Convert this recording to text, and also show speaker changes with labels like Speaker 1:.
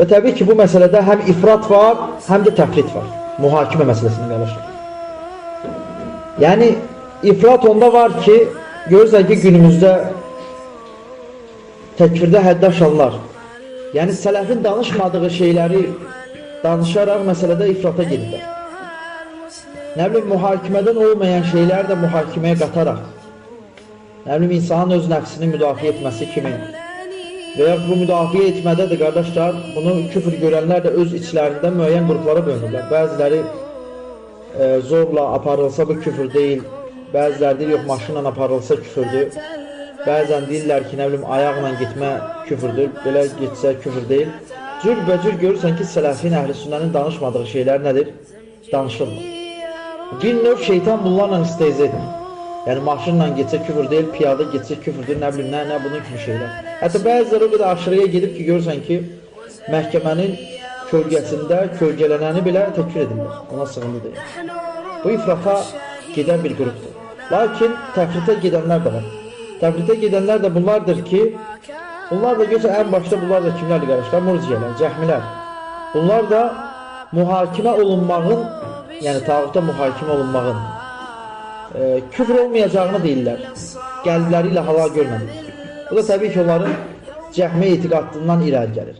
Speaker 1: Və təbii ki, bu məsələdə həm ifrat var, həm də təfrit var. Mühakimə məsələsində qardaşlar. Yəni, ifrat onda var ki, görürsən ki, günümüzdə təkfirdə həddə aşanlar, yəni sələfin danışmadığı şeyləri danışaraq məsələdə ifrata gedirlər. Nə bilim, mühakimədən olmayan şeylər də mühakiməyə qataraq, nə bilim, insanın öz nəfsini müdafiə etməsi kimi və ya bu müdafiə etmədə də qardaşlar, bunu küfür görənlər də öz içlərində müəyyən qruplara bölünürlər. Bəziləri zorla aparılsa bu küfür deyil, bəziləri deyir, yox, maşınla aparılsa küfürdür. Bəzən deyirlər ki, nə bilim, ayaqla getmə küfürdür, belə getsə küfür deyil. Cürbəcür görürsən ki, sələfin, əhl-i sünnənin danışmadığı şeylər nədir? Danışılmır. Bir növ şeytan bunlarla istehza edir. Yəni, maşınla getsə küfür deyil, piyada getsə küfürdür, nə bilim, nə bunun kimi şeylər. Hətta bəziləri o qədər aşırıya gedib ki, görürsən ki, məhkəmənin kölgəsində kölgələnəni belə təkfir edirlər. Ona sığındı deyil. Bu ifrata gedən bir qrupdur. Lakin təfritə gedənlər də var. Təfritə gedənlər də bunlardır ki, bunlar da görürsən, ən başda bunlar da kimlərdir qardaşlar? Murciyələr, cəhmilər. Bunlar da mühakimə olunmağın, yəni tağuta mühakimə olunmağın küfr olmayacağını deyirlər. Qəlbləri ilə halal görmədir. Bu da təbii ki, onların cəhmə etiqadından irəli gəlir.